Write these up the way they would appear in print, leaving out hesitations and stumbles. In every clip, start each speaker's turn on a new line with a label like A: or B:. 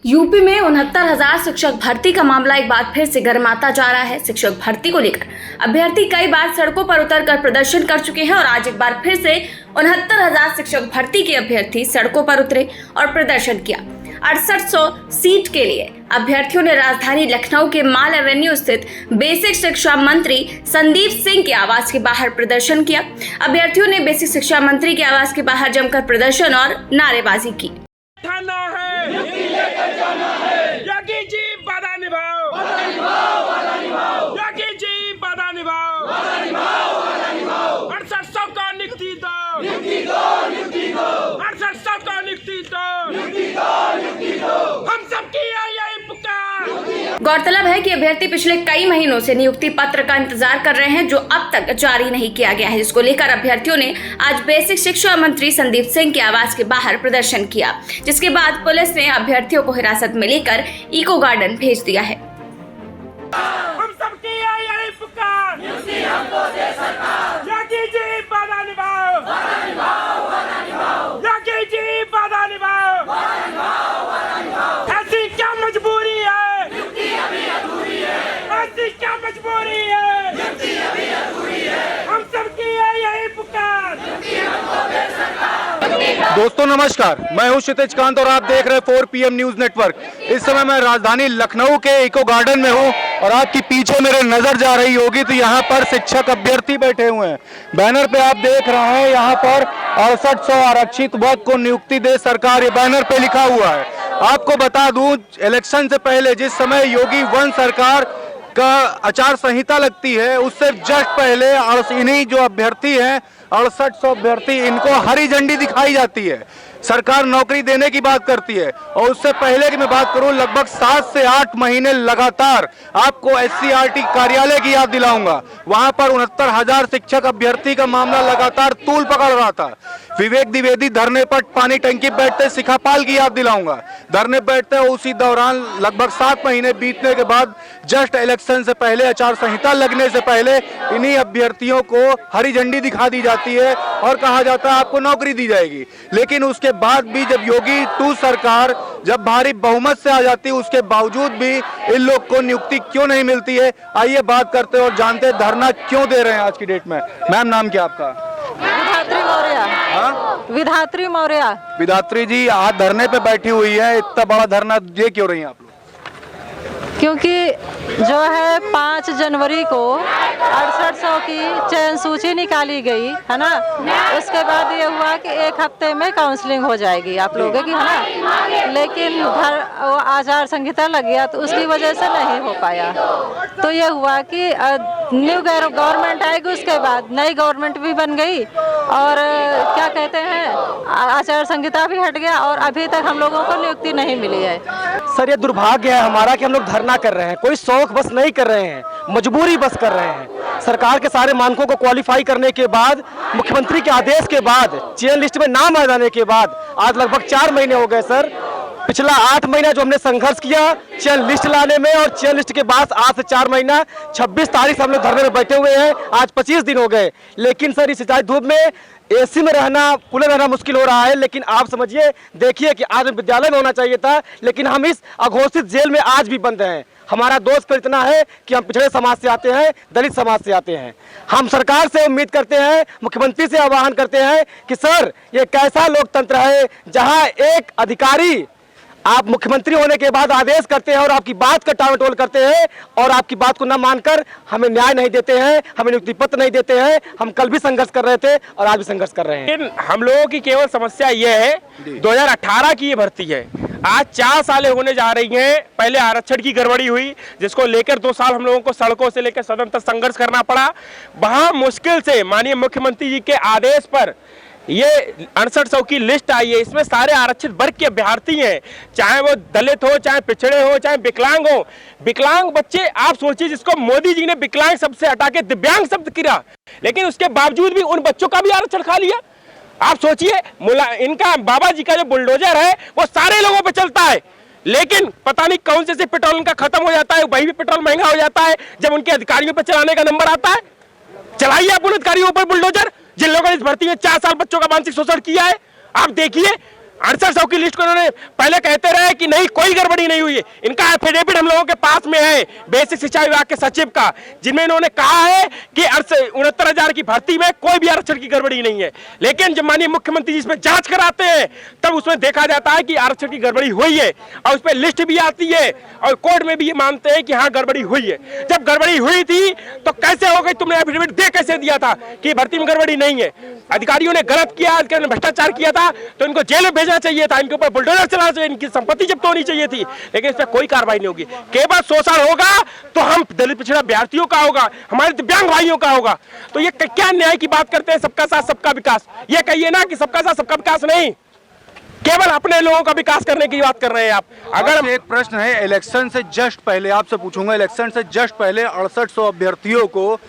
A: UP में 69,000 शिक्षक भर्ती का मामला एक बार फिर से गर्माता जा रहा है। शिक्षक भर्ती को लेकर अभ्यर्थी कई बार सड़कों पर उतरकर प्रदर्शन कर चुके हैं और आज एक बार फिर से 69,000 शिक्षक भर्ती के अभ्यर्थी सड़कों पर उतरे और प्रदर्शन किया। 6800 सीट के लिए अभ्यर्थियों ने राजधानी लखनऊ के माल एवेन्यू स्थित बेसिक शिक्षा मंत्री संदीप सिंह के आवास के बाहर प्रदर्शन किया। अभ्यर्थियों ने बेसिक शिक्षा मंत्री के आवास के बाहर जमकर प्रदर्शन और नारेबाजी की।
B: योगी जी वादा निभाओ, योगी जी वादा निभाओ, 6800 को नियुक्ति दो, 6800 को नियुक्ति दो, हम सबकी यही पुकार।
A: गौरतलब है कि अभ्यर्थी पिछले कई महीनों से नियुक्ति पत्र का इंतजार कर रहे हैं, जो अब तक जारी नहीं किया गया है, जिसको लेकर अभ्यर्थियों ने आज बेसिक शिक्षा मंत्री संदीप सिंह के आवास के बाहर प्रदर्शन किया, जिसके बाद पुलिस ने अभ्यर्थियों को हिरासत में लेकर इको गार्डन भेज दिया है।
B: हम सबकी यही पुकार, योगी जी वादा निभाओ, योगी जी वादा निभाओ, ऐसी क्या मजबूरी है, ऐसी क्या मजबूरी है, हम सबकी यही पुकार।
C: दोस्तों नमस्कार, मैं हूं क्षितिज कांत और आप देख रहे हैं 4 PM न्यूज नेटवर्क। इस समय मैं राजधानी लखनऊ के इको गार्डन में हूं और आपकी पीछे मेरे नजर जा रही होगी तो यहां पर शिक्षक अभ्यर्थी बैठे हुए हैं। बैनर पे आप देख रहे हैं यहां पर 6800 आरक्षित वर्ग को नियुक्ति दे सरकार, ये बैनर पे लिखा हुआ है। आपको बता दूं, इलेक्शन से पहले जिस समय योगी 1 सरकार का आचार संहिता लगती है, उससे जस्ट पहले इन्हीं जो अभ्यर्थी हैं 6800 अभ्यर्थी, इनको हरी झंडी दिखाई जाती है। सरकार नौकरी देने की बात करती है और उससे पहले की मैं बात करूं, लगभग 7 से 8 महीने लगातार आपको SCRT कार्यालय की याद दिलाऊंगा। वहां पर 69,000 शिक्षक अभ्यर्थी का मामला लगातार तूल पकड़ रहा था। विवेक द्विवेदी धरने पर पानी टंकी बैठते शिखापाल की याद दिलाऊंगा। धरने बैठते उसी दौरान लगभग 7 महीने बीतने के बाद जस्ट इलेक्शन से पहले, आचार संहिता लगने से पहले इन्हीं अभ्यर्थियों को हरी झंडी दिखा दी जाती है और कहा जाता है आपको नौकरी दी जाएगी। लेकिन उसके बाद भी जब योगी 2 सरकार जब भारी बहुमत से आ जाती है, उसके बावजूद भी इन लोग को नियुक्ति क्यों नहीं मिलती है, आइए बात करते हैं और जानते हैं धरना क्यों दे रहे हैं आज की डेट में। मैम, नाम क्या आपका?
D: विधात्री मौर्य।
C: हाँ,
D: विधात्री मौर्य।
C: विधात्री जी आज धरने पे बैठी हुई है, इतना बड़ा धरना ये क्यों रही हैं आप लोग?
D: क्योंकि जो है 5 जनवरी को 6800 की चयन सूची निकाली गई है ना, उसके बाद ये हुआ कि 1 हफ्ते में काउंसलिंग हो जाएगी आप लोगों की, है ना, लेकिन वो आचार संहिता लग गया तो उसकी वजह से नहीं हो पाया। तो ये हुआ कि न्यू गवर्नमेंट आएगी, उसके बाद नई गवर्नमेंट भी बन गई और क्या कहते हैं, आचार संहिता भी हट गया और अभी तक हम लोगों को नियुक्ति नहीं मिली है।
E: सर, ये दुर्भाग्य है हमारा कि हम लोग धरना कर रहे हैं, कोई शौक बस नहीं कर रहे हैं, मजबूरी बस कर रहे हैं। सरकार के सारे मानकों को क्वालिफाई करने के बाद, मुख्यमंत्री के आदेश के बाद, चयन लिस्ट में नाम आ जाने के बाद आज लगभग 4 महीने हो गए सर। पिछला 8 महीना जो हमने संघर्ष किया चयन लिस्ट लाने में, और चयन लिस्ट के बाद आज से 4 महीना 26 तारीख से हम लोग धरने में बैठे हुए हैं। आज 25 दिन हो गए, लेकिन सर इस सिंचाई धूप में AC में रहना, कूलर रहना मुश्किल हो रहा है। लेकिन आप समझिए, देखिए कि आज विद्यालय में होना चाहिए था, लेकिन हम इस अघोषित जेल में आज भी बंद हैं। हमारा दोष तो इतना है कि हम पिछड़े समाज से आते हैं, दलित समाज से आते हैं। हम सरकार से उम्मीद करते हैं, मुख्यमंत्री से आह्वान करते हैं कि सर ये कैसा लोकतंत्र है जहां एक अधिकारी आप मुख्यमंत्री होने के बाद आदेश करते हैं और आपकी बात का टालमटोल करते हैं और आपकी बात को न मानकर हमें न्याय नहीं देते हैं, हमें नियुक्ति पत्र नहीं देते हैं। हम कल भी संघर्ष कर रहे थे और आज भी संघर्ष कर रहे हैं।
B: लेकिन हम लोगों की केवल समस्या यह है, 2018 की ये भर्ती है, आज 4 सालें होने जा रही हैं। पहले आरक्षण की गड़बड़ी हुई, जिसको लेकर 2 साल हम लोगों को सड़कों से लेकर सदन तक संघर्ष करना पड़ा। वहां मुश्किल से माननीय मुख्यमंत्री जी के आदेश पर ये 6800 की लिस्ट आई है। इसमें सारे आरक्षित वर्ग के अभ्यर्थी हैं, चाहे वो दलित हो, चाहे पिछड़े हो, चाहे विकलांग हो। विकलांग बच्चे, आप सोचिए, जिसको मोदी जी ने विकलांग शब्द से हटा के दिव्यांग शब्द किया, लेकिन उसके बावजूद भी उन बच्चों का भी आरक्षण खा लिया। आप सोचिए, इनका बाबा जी का जो बुलडोजर है वो सारे लोगों पे चलता है, लेकिन पता नहीं कौन से पेट्रोल उनका खत्म हो जाता है, वही भी पेट्रोल महंगा हो जाता है जब उनके अधिकारियों पर चलाने का नंबर आता है। चलाइए आप उन अधिकारियों पर बुलडोजर जिन लोगों ने इस भर्ती में 4 साल बच्चों का मानसिक शोषण किया है। आप देखिए 6800 की लिस्ट को इन्होंने पहले कहते रहे कि नहीं कोई गड़बड़ी नहीं हुई है। इनका एफिडेविट हम लोगों के पास में है बेसिक शिक्षा विभाग के सचिव का, जिनमें इन्होंने कहा है कि 69,000 की भर्ती में कोई भी आरक्षण की गड़बड़ी नहीं है। लेकिन जब माननीय मुख्यमंत्री जी इसमें जांच कराते हैं तब उसमें देखा जाता है कि आरक्षण की गड़बड़ी हुई है और उस पर लिस्ट भी आती है और कोर्ट में भी ये मानते हैं कि हाँ गड़बड़ी हुई है। जब गड़बड़ी हुई थी तो कैसे हो गई, तुमने एफिडेविट दे कैसे दिया था कि भर्ती में गड़बड़ी नहीं है? अधिकारियों ने गलत किया, अधिकारियों ने भ्रष्टाचार किया था तो इनको जेल में भेजना चाहिए था, इनके ऊपर बुलडोजर चलाना चाहिए, इनकी संपत्ति जब्त होनी चाहिए थी, लेकिन इस पर कोई कार्रवाई नहीं होगी। केवल शोषण होगा तो हम दलित पिछड़ा अभ्यर्थियों का होगा, हमारे दिव्यांग भाइयों का होगा। तो ये क्या न्याय की बात करते हैं, सबका साथ सबका विकास? ये कहिए ना कि सबका साथ सबका विकास नहीं, केवल अपने लोगों का विकास करने की बात कर रहे हैं आप।
C: अगर एक प्रश्न है, इलेक्शन से जस्ट पहले आपसे पूछूंगा, इलेक्शन से जस्ट पहले 6800 अभ्यर्थियों को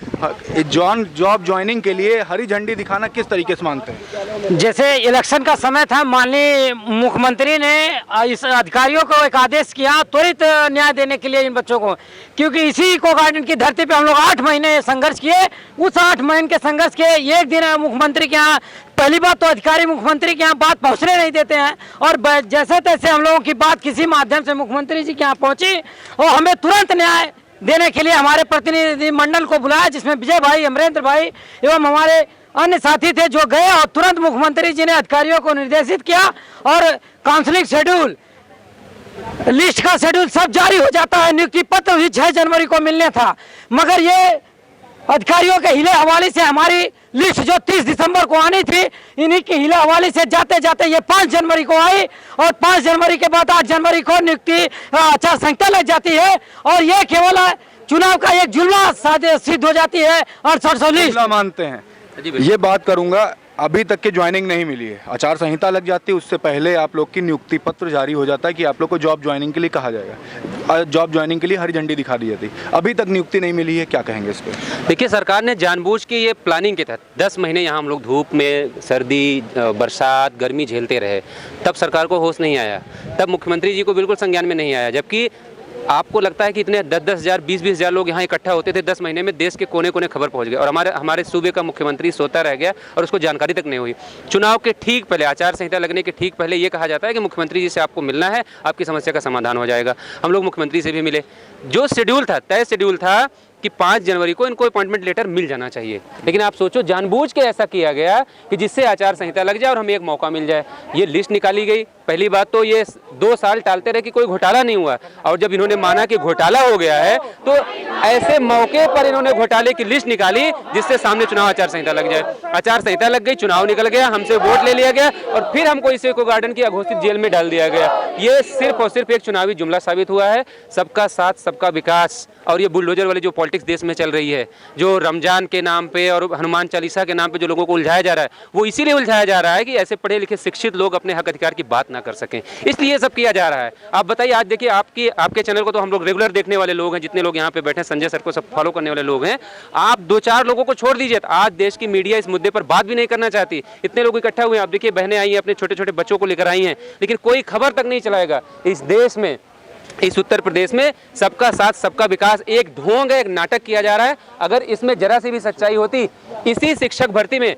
C: जॉब ज्वाइनिंग के लिए हरी झंडी दिखाना किस तरीके से मानते हैं?
F: जैसे इलेक्शन का समय था, माननीय मुख्यमंत्री ने इस अधिकारियों को एक आदेश किया त्वरित न्याय देने के लिए इन बच्चों को, क्योंकि इसी को गार्डन की धरती पे हम लोग 8 महीने संघर्ष किए। उस 8 महीने के संघर्ष के एक दिन मुख्यमंत्री के यहाँ, पहली बात तो अधिकारी मुख्यमंत्री के यहाँ बात पहुँचने नहीं देते हैं और जैसे तैसे हम लोगों की बात किसी माध्यम से मुख्यमंत्री जी के यहाँ पहुँची और हमें तुरंत न्याय देने के लिए हमारे प्रतिनिधि मंडल को बुलाया, जिसमें विजय भाई, अमरेंद्र भाई एवं हमारे अन्य साथी थे जो गए और तुरंत मुख्यमंत्री जी ने अधिकारियों को निर्देशित किया और काउंसलिंग शेड्यूल, लिस्ट का शेड्यूल सब जारी हो जाता है। नियुक्ति पत्र भी 6 जनवरी को मिलने था, मगर ये अधिकारियों के हिले हवाले से हमारी लिस्ट जो 30 दिसंबर को आनी थी, इन्हीं के हिले हवाले से जाते जाते ये 5 जनवरी को आई और 5 जनवरी के बाद 8 जनवरी को नियुक्ति आचार संहिता लग जाती है और ये केवल चुनाव का एक जुल्मा सिद्ध हो जाती है। 6800 लिस्ट
C: मानते हैं, ये बात करूंगा, अभी तक की ज्वाइनिंग नहीं मिली है, आचार संहिता लग जाती है, उससे पहले आप लोग की नियुक्ति पत्र जारी हो जाता है कि आप लोग को जॉब ज्वाइनिंग के लिए कहा जाएगा, जॉब ज्वाइनिंग के लिए हरी झंडी दिखा दी जाती, अभी तक नियुक्ति नहीं मिली है, क्या कहेंगे इस पर?
G: देखिए, सरकार ने जानबूझ के ये प्लानिंग के तहत 10 महीने यहाँ हम लोग धूप में, सर्दी, बरसात, गर्मी झेलते रहे, तब सरकार को होश नहीं आया, तब मुख्यमंत्री जी को बिल्कुल संज्ञान में नहीं आया। जबकि आपको लगता है कि इतने 10-10 हज़ार, 20-20 हज़ार लोग यहाँ इकट्ठा होते थे, 10 महीने में देश के कोने कोने खबर पहुँच गए और हमारे सूबे का मुख्यमंत्री सोता रह गया और उसको जानकारी तक नहीं हुई। चुनाव के ठीक पहले, आचार संहिता लगने के ठीक पहले ये कहा जाता है कि मुख्यमंत्री जी से आपको मिलना है, आपकी समस्या का समाधान हो जाएगा। हम लोग मुख्यमंत्री से भी मिले, जो शेड्यूल था, तय शेड्यूल था कि 5 जनवरी को इनको अपॉइंटमेंट लेटर मिल जाना चाहिए, लेकिन आप सोचो जानबूझ के ऐसा किया गया कि जिससे आचार संहिता लग जाए और हमें एक मौका मिल जाए। ये लिस्ट निकाली गई, पहली बात तो ये 2 साल टालते रहे कि कोई घोटाला नहीं हुआ और जब इन्होंने माना कि घोटाला हो गया है तो ऐसे मौके पर इन्होंने घोटाले की लिस्ट निकाली जिससे सामने चुनाव आचार संहिता लग जाए। आचार संहिता लग गई, चुनाव निकल गया, हमसे वोट ले लिया गया और फिर हमको इस इको गार्डन की अघोषित जेल में डाल दिया गया। ये सिर्फ और सिर्फ एक चुनावी जुमला साबित हुआ है। सबका साथ सबका विकास और ये बुलडोजर वाली जो पॉलिटिक्स देश में चल रही है, जो रमजान के नाम पे और हनुमान चालीसा के नाम पे जो लोगों को उलझाया जा रहा है, वो इसीलिए उलझाया जा रहा है कि ऐसे पढ़े लिखे शिक्षित लोग अपने हक अधिकार की बात ना कर सकें, इसलिए ये सब किया जा रहा है। आप बताइए, आज देखिए आपके चैनल को तो हम लोग रेगुलर देखने वाले लोग हैं, जितने लोग यहाँ पे बैठे हैं, संजय सर को सब फॉलो करने वाले लोग हैं। आप 2-4 लोगों को छोड़ दीजिए, आज देश की मीडिया इस मुद्दे पर बात भी नहीं करना चाहती। इतने लोग इकट्ठा हुए हैं, आप देखिए बहनें आई हैं, अपने छोटे छोटे बच्चों को लेकर आई हैं, लेकिन कोई खबर तक नहीं चलाएगा। इस देश में, इस उत्तर प्रदेश में सबका साथ सबका विकास एक ढोंग है, एक नाटक किया जा रहा है। अगर इसमें जरा सी भी सच्चाई होती, इसी शिक्षक भर्ती में,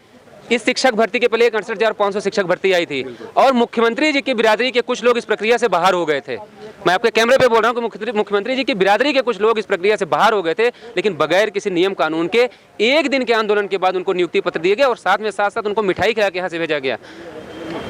G: इस शिक्षक भर्ती के पहले 68,500 शिक्षक भर्ती आई थी और मुख्यमंत्री जी की बिरादरी के कुछ लोग इस प्रक्रिया से बाहर हो गए थे। मैं आपके कैमरे पे बोल रहा हूँ कि मुख्यमंत्री जी की बिरादरी के कुछ लोग इस प्रक्रिया से बाहर हो गए थे, लेकिन बगैर किसी नियम कानून के 1 दिन के आंदोलन के बाद उनको नियुक्ति पत्र दिए गए और साथ साथ उनको मिठाई खिला के यहाँ से भेजा गया।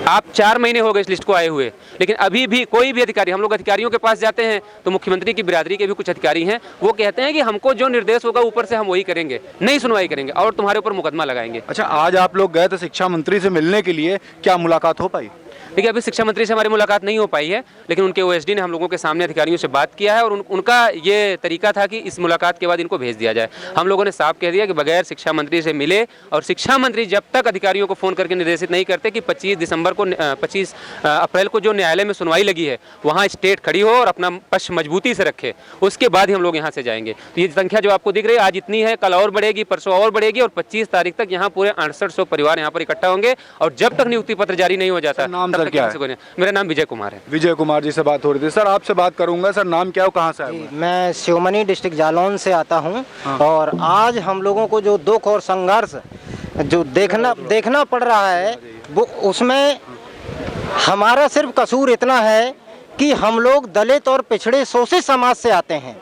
G: आप 4 महीने हो गए इस लिस्ट को आए हुए, लेकिन अभी भी कोई भी अधिकारी, हम लोग अधिकारियों के पास जाते हैं तो मुख्यमंत्री की बिरादरी के भी कुछ अधिकारी हैं, वो कहते हैं कि हमको जो निर्देश होगा ऊपर से हम वही करेंगे, नहीं सुनवाई करेंगे और तुम्हारे ऊपर मुकदमा लगाएंगे।
C: अच्छा, आज आप लोग गए थे शिक्षा मंत्री से मिलने के लिए, क्या मुलाकात हो पाई?
G: देखिए, अभी शिक्षा मंत्री से हमारी मुलाकात नहीं हो पाई है, लेकिन उनके ओएसडी ने हम लोगों के सामने अधिकारियों से बात किया है और उनका ये तरीका था कि इस मुलाकात के बाद इनको भेज दिया जाए। हम लोगों ने साफ कह दिया कि बगैर शिक्षा मंत्री से मिले और शिक्षा मंत्री जब तक अधिकारियों को फ़ोन करके निर्देशित नहीं करते कि 25 अप्रैल को जो न्यायालय में सुनवाई लगी है वहाँ स्टेट खड़ी हो और अपना पक्ष मजबूती से रखे, उसके बाद ही हम लोग यहाँ से जाएंगे। तो ये संख्या जो आपको दिख रही है आज इतनी है, कल और बढ़ेगी, परसों और बढ़ेगी और 25 तारीख तक यहाँ पूरे 6800 परिवार यहाँ पर इकट्ठा होंगे और जब तक नियुक्ति पत्र जारी नहीं हो जाता।
C: नाम सर क्या है?
G: मेरा नाम विजय कुमार है।
C: विजय कुमार जी से बात हो रही थी। सर, आपसे बात करूंगा। सर, नाम क्या हो, कहाँ से आए?
F: मैं शिवमनी डिस्ट्रिक्ट जालौन से आता हूँ और आज हम लोगों को जो दुख और संघर्ष जो देखना पड़ रहा है वो उसमें
H: हमारा सिर्फ कसूर इतना है कि हम लोग दलित और पिछड़े शोषित समाज से आते हैं।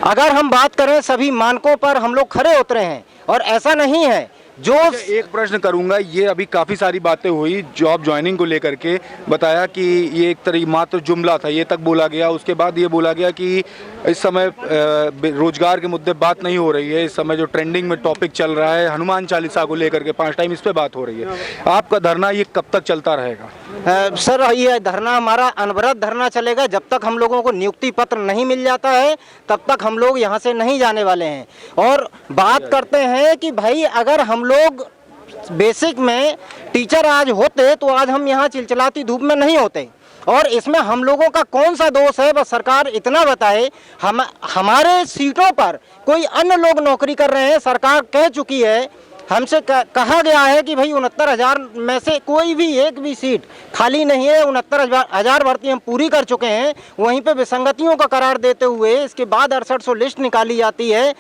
H: अगर हम बात करें सभी मानकों पर हम लोग खरे उतरे हैं और ऐसा नहीं है जो
C: एक प्रश्न करूंगा, ये अभी काफ़ी सारी बातें हुई जॉब ज्वाइनिंग को लेकर के, बताया कि ये एक तरह मात्र जुमला था, ये तक बोला गया। उसके बाद ये बोला गया कि इस समय रोजगार के मुद्दे बात नहीं हो रही है, इस समय जो ट्रेंडिंग में टॉपिक चल रहा है हनुमान चालीसा को लेकर के 5 टाइम इस पे बात हो रही है। आपका धरना ये कब तक चलता रहेगा?
H: सर, ये धरना हमारा अनवरत धरना चलेगा। जब तक हम लोगों को नियुक्ति पत्र नहीं मिल जाता है तब तक हम लोग यहाँ से नहीं जाने वाले हैं। और बात करते हैं कि भाई अगर हम लोग बेसिक में टीचर आज होते तो आज हम यहाँ चिलचिलाती धूप में नहीं होते। और इसमें हम लोगों का कौन सा दोष है, बस सरकार इतना बताए। हमारे सीटों पर कोई अन्य लोग नौकरी कर रहे हैं। सरकार कह चुकी है, हमसे कहा गया है कि भाई 69,000 में से कोई भी एक भी सीट खाली नहीं है। 69,000 भर्ती हम पूरी कर चुके हैं। वहीं पे विसंगतियों का करार देते हुए इसके बाद 6800 लिस्ट निकाली जाती है।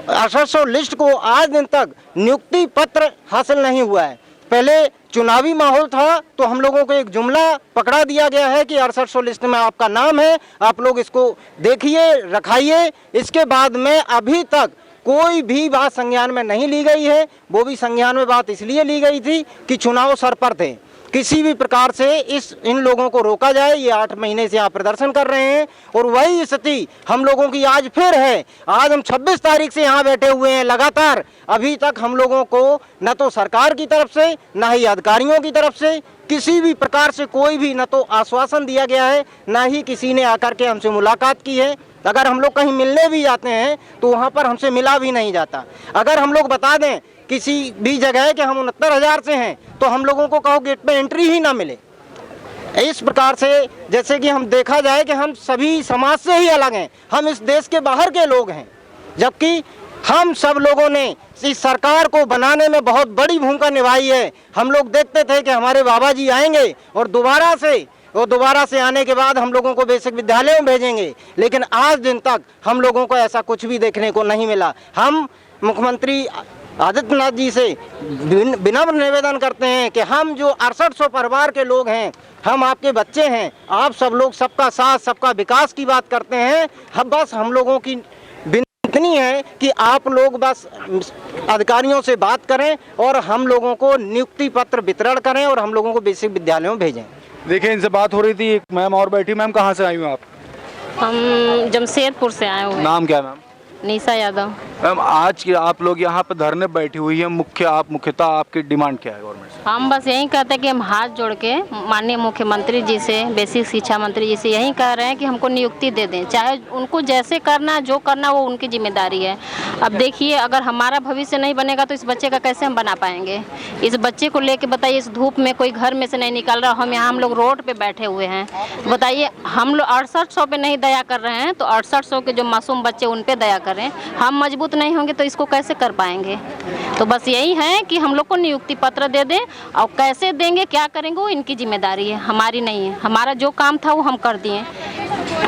H: 6800 लिस्ट को आज दिन तक नियुक्ति पत्र हासिल नहीं हुआ है। पहले चुनावी माहौल था तो हम लोगों को एक जुमला पकड़ा दिया गया है कि 6800 लिस्ट में आपका नाम है, आप लोग इसको देखिए, रखाइए। इसके बाद में अभी तक कोई भी बात संज्ञान में नहीं ली गई है। वो भी संज्ञान में बात इसलिए ली गई थी कि चुनाव सर पर थे। किसी भी प्रकार से इन लोगों को रोका जाए। ये 8 महीने से यहाँ प्रदर्शन कर रहे हैं और वही स्थिति हम लोगों की आज फिर है। आज हम 26 तारीख से यहाँ बैठे हुए हैं लगातार। अभी तक हम लोगों को न तो सरकार की तरफ से न ही अधिकारियों की तरफ से किसी भी प्रकार से कोई भी न तो आश्वासन दिया गया है, न ही किसी ने आकर के हमसे मुलाकात की है। अगर हम लोग कहीं मिलने भी जाते हैं तो वहाँ पर हमसे मिला भी नहीं जाता। अगर हम लोग बता दें किसी भी जगह कि हम 69,000 से हैं तो हम लोगों को कहो गेट पे एंट्री ही ना मिले। इस प्रकार से जैसे कि हम देखा जाए कि हम सभी समाज से ही अलग हैं, हम इस देश के बाहर के लोग हैं, जबकि हम सब लोगों ने इस सरकार को बनाने में बहुत बड़ी भूमिका निभाई है। हम लोग देखते थे कि हमारे बाबा जी आएंगे और दोबारा से आने के बाद हम लोगों को बेसिक विद्यालयों में भेजेंगे, लेकिन आज दिन तक हम लोगों को ऐसा कुछ भी देखने को नहीं मिला। हम मुख्यमंत्री आदित्यनाथ जी से विनम्र निवेदन करते हैं कि हम जो 6800 परिवार के लोग हैं, हम आपके बच्चे हैं। आप सब लोग सबका साथ सबका विकास की बात करते हैं। हम लोगों की इतनी है कि आप लोग बस अधिकारियों से बात करें और हम लोगों को नियुक्ति पत्र वितरण करें और हम लोगों को बेसिक विद्यालयों में भेजें।
C: देखिए, इनसे बात हो रही थी, एक मैम और बैठी। मैम, कहाँ से आई हूँ आप?
I: हम जमशेदपुर से आए हुए।
C: नाम क्या मैम?
I: निशा यादव।
C: मैम, आज की आप लोग यहाँ पे धरने बैठी हुई है, मुख्यतः आपकी डिमांड क्या है गवर्नमेंट से?
I: हम बस यही कहते हैं कि हम हाथ जोड़ के माननीय मुख्यमंत्री जी से, बेसिक शिक्षा मंत्री जी से यही कह रहे हैं कि हमको नियुक्ति दे दें। चाहे उनको जैसे करना, जो करना वो उनकी जिम्मेदारी है। अब देखिए, अगर हमारा भविष्य नहीं बनेगा तो इस बच्चे का कैसे हम बना पाएंगे? इस बच्चे को लेके बताइए, इस धूप में कोई घर में से नहीं निकल रहा, हम लोग रोड पे बैठे हुए हैं। बताइए, हम लोग 6800 पे नहीं दया कर रहे हैं तो 6800 के जो मासूम बच्चे उन पे दया करें। हम मजबूत नहीं होंगे तो इसको कैसे कर पाएंगे? तो बस यही है कि हम लोग को नियुक्ति पत्र दे दें, और कैसे देंगे, क्या करेंगे, वो इनकी जिम्मेदारी है, हमारी नहीं है। हमारा जो काम था वो हम कर दिए।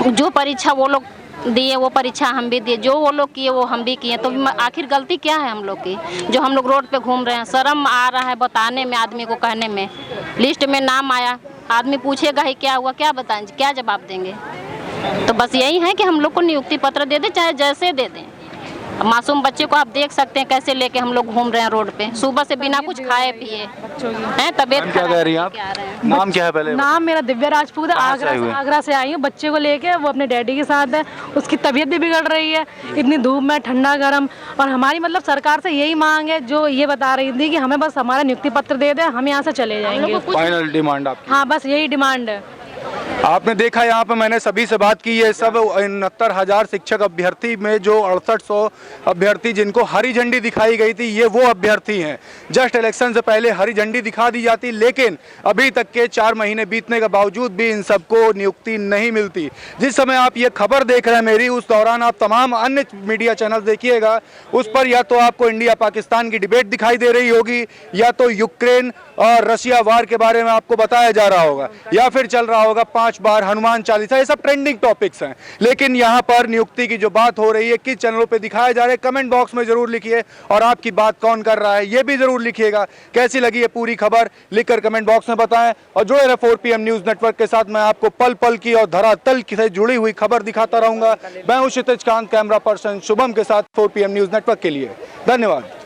I: जो परीक्षा वो लोग दिए वो परीक्षा हम भी दिए, जो वो लोग किए वो हम भी किए। तो आखिर गलती क्या है हम लोग की, जो हम लोग रोड पे घूम रहे हैं? शर्म आ रहा है बताने में, आदमी को कहने में। लिस्ट में नाम आया, आदमी पूछेगा ही क्या हुआ, क्या बताएं, क्या जवाब देंगे? तो बस यही है कि हम लोग को नियुक्ति पत्र दे दें, चाहे जैसे दे दें। मासूम बच्चे को आप देख सकते हैं कैसे लेके हम लोग घूम रहे हैं रोड पे, सुबह से बिना कुछ खाए पिए हैं। तबीयत
C: क्या कह रही हैं आप? नाम क्या है पहले?
J: नाम मेरा दिव्या राजपूत है। आगरा से आई हूँ। बच्चे को लेके, वो अपने डैडी के साथ है। उसकी तबीयत भी बिगड़ रही है इतनी धूप में, ठंडा गर्म। और हमारी मतलब सरकार से यही मांग है, जो ये बता रही थी कि हमें बस हमारा नियुक्ति पत्र दे दे, हम यहाँ से चले जाएंगे।
C: फाइनल डिमांड आपकी?
J: हाँ, बस यही डिमांड है।
C: आपने देखा यहाँ पे मैंने सभी से बात की है। सब 69,000 शिक्षक अभ्यर्थी में जो 6800 अभ्यर्थी जिनको हरी झंडी दिखाई गई थी, ये वो अभ्यर्थी हैं। जस्ट इलेक्शन से पहले हरी झंडी दिखा दी जाती, लेकिन अभी तक के 4 महीने बीतने के बावजूद भी इन सबको नियुक्ति नहीं मिलती। जिस समय आप ये खबर देख रहे हैं मेरी, उस दौरान आप तमाम अन्य मीडिया चैनल देखिएगा, उस पर या तो आपको इंडिया पाकिस्तान की डिबेट दिखाई दे रही होगी, या तो यूक्रेन और रसिया वार के बारे में आपको बताया जा रहा होगा, या फिर चल रहा होगा 5 बार हनुमान चालीसा। ये सब ट्रेंडिंग टॉपिक्स हैं। लेकिन यहाँ पर नियुक्ति की जो बात हो रही है, किस चैनलों पे दिखाया जा रहा है, कमेंट बॉक्स में जरूर लिखिए। और आपकी बात कौन कर रहा है ये भी जरूर लिखिएगा। कैसी लगी ये पूरी खबर लिखकर कमेंट बॉक्स में बताएं। और जुड़े रहे 4PM न्यूज नेटवर्क के साथ। मैं आपको पल पल की और धरातल से जुड़ी हुई खबर दिखाता रहूंगा। मैं हूं क्षितिज कांत, कैमरा पर्सन शुभम के साथ 4PM न्यूज नेटवर्क के लिए। धन्यवाद।